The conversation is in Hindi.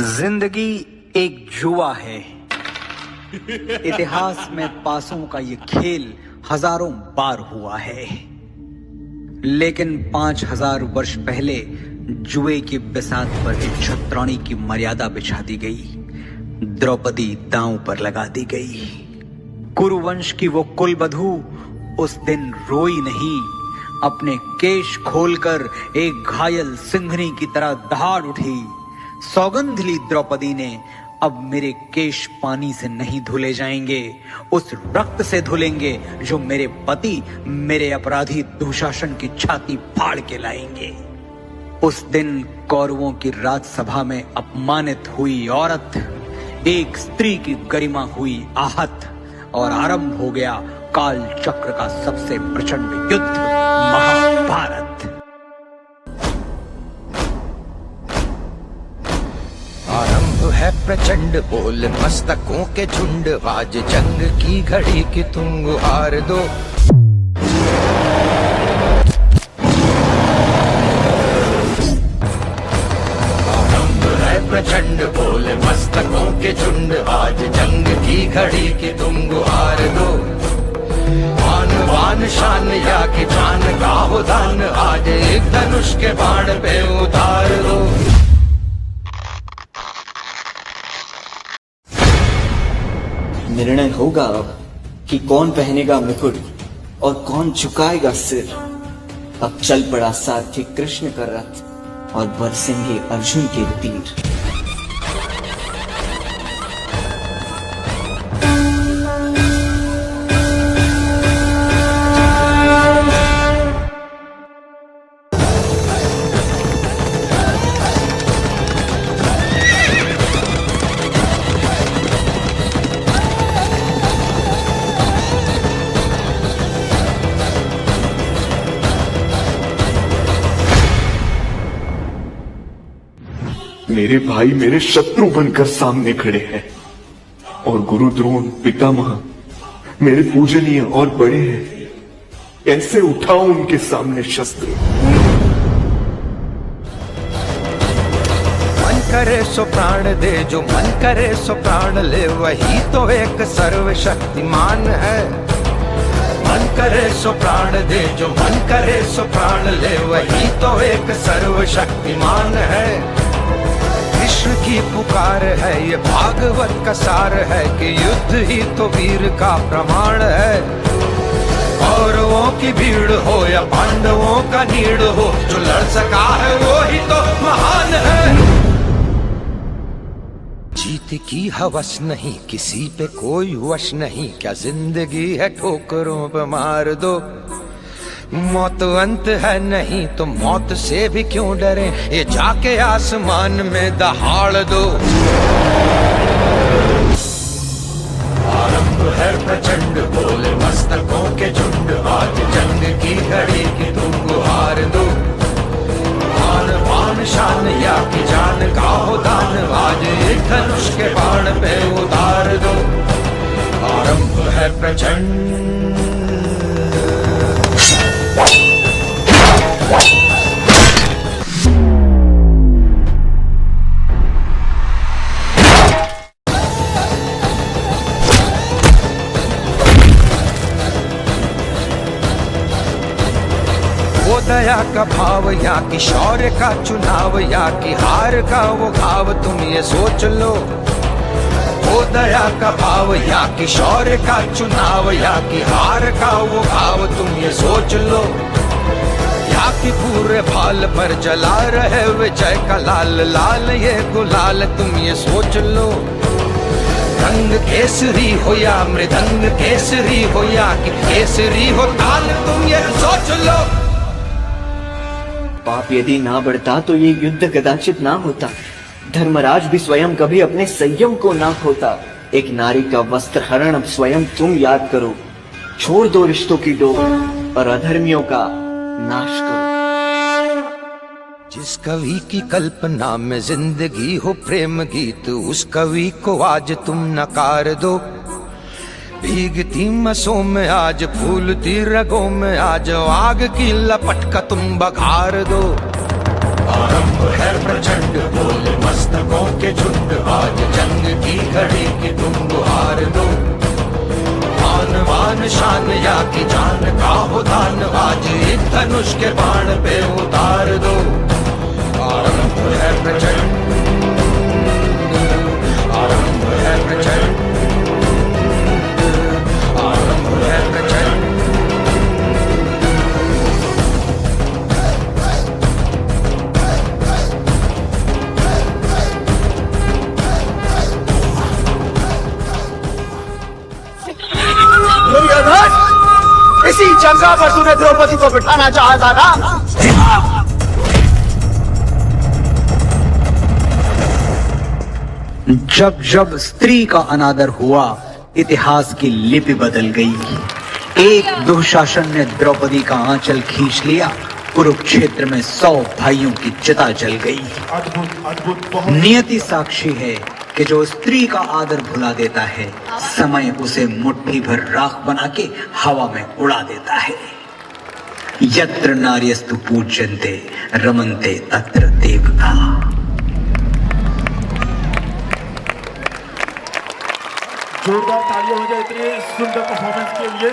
जिंदगी एक जुआ है। इतिहास में पासों का ये खेल हजारों बार हुआ है, लेकिन 5000 वर्ष पहले जुए की बिसात पर एक छत्राणी की मर्यादा बिछा दी गई। द्रौपदी दांव पर लगा दी गई। कुरुवंश की वो कुलवधू उस दिन रोई नहीं, अपने केश खोलकर एक घायल सिंहनी की तरह दहाड़ उठी। सौगंध ली द्रौपदी ने, अब मेरे केश पानी से नहीं धुले जाएंगे, उस रक्त से धुलेंगे जो मेरे पति मेरे अपराधी दुशासन की छाती फाड़ के लाएंगे। उस दिन कौरवों की राजसभा में अपमानित हुई औरत, एक स्त्री की गरिमा हुई आहत, और आरंभ हो गया काल चक्र का सबसे प्रचंड युद्ध, महाभारत। आरंभ है प्रचंड, बोल मस्तकों के झुंड, आज जंग की घड़ी की तुम गुहार दो। आरंभ है प्रचंड, बोल मस्तकों के झुंड, आज जंग की घड़ी की तुम गुहार दो। मान वान शान या कि जान का हो दान, आज एक धनुष के बाण पे उतार दो। निर्णय होगा अब कि कौन पहनेगा मुकुट और कौन झुकाएगा सिर। अब चल पड़ा सारथी कृष्ण का रथ और बरसेंगे अर्जुन के तीर। मेरे भाई मेरे शत्रु बनकर सामने खड़े हैं, और गुरु द्रोण पितामह मेरे पूजनीय और बड़े हैं। कैसे उठाऊं उनके सामने शस्त्र। मन करे सो प्राण दे, जो मन करे सो प्राण ले, वही तो एक सर्वशक्तिमान है। मन करे सो प्राण दे, जो मन करे सो प्राण ले, वही तो एक सर्वशक्तिमान है। कृष्ण की पुकार है, ये भागवत का सार है कि युद्ध ही तो वीर का प्रमाण है। कौरवों की भीड़ हो या पांडवों का नीड़ हो, जो लड़ सका है वो ही तो महान है। जीत की हवस नहीं, किसी पे कोई वश नहीं, क्या जिंदगी है ठोकरों पे मार दो। मौत अंत है नहीं तो मौत से भी क्यों डरे, ये जाके आसमान में दहाड़ दो। आरंभ है प्रचंड, बोले मस्तकों के झुंड, आज जंग की घड़ी की तुम गुहार दो। मान वान शान या कि जान का हो दान, आज एक धनुष के बाण पे उतार दो। आरंभ है प्रचंड। वो दया का भाव या कि शौर्य का चुनाव, या कि हार का वो घाव, तुम ये सोच लो। वो दया का भाव या कि शौर्य का चुनाव, या कि हार का वो घाव, तुम ये सोच लो। या कि पूरे भाल पर जला रहे विजय का लाल लाल ये गुलाल, तुम ये सोच लो। रंग केसरी हो या मृदंग केसरी हो, या कि केसरी हो ताल, तुम ये सोच लो। पाप यदि ना बढ़ता तो ये युद्ध कदाचित ना होता। धर्मराज भी स्वयं कभी अपने संयम को ना खोता। एक नारी का वस्त्र हरण अब स्वयं तुम याद करो। छोड़ दो रिश्तों की डोर और अधर्मियों का नाश करो। जिस कवि की कल्पना में जिंदगी हो प्रेम गीत, उस कवि को आज तुम नकार दो। भीगती मसों में आज, फूलती रगों में आज, आग की लपट का तुम बघार दो। आरंभ है प्रचंड, बोल मस्तकों के झुंड आज जंग की घड़ी की तुम गुहार दो। मान मान शान या की जान का हो दान आज एक धनुष के बाण पे उतार दो। आरंभ है प्रचंड, आरंभ है प्रचंड, आरंभ है प्रचंड। इसी जगह पर तूने द्रौपदी को बिठाना चाहा था ना? जब जब स्त्री का अनादर हुआ, इतिहास की लिपि बदल गई। एक दुशासन ने द्रौपदी का आंचल खींच लिया, कुरुक्षेत्र में 100 भाइयों की चिता जल गई। अद्भुत अद्भुत बहुत नियति साक्षी है कि जो स्त्री का आदर भुला देता है, समय उसे मुट्ठी भर राख बना के हवा में उड़ा देता है। यत्र नार्यस्तु पूज्यन्ते रमन्ते तत्र देवता। जोरदार तालियां हो जाए इतने सुंदर परफॉर्मेंस के लिए।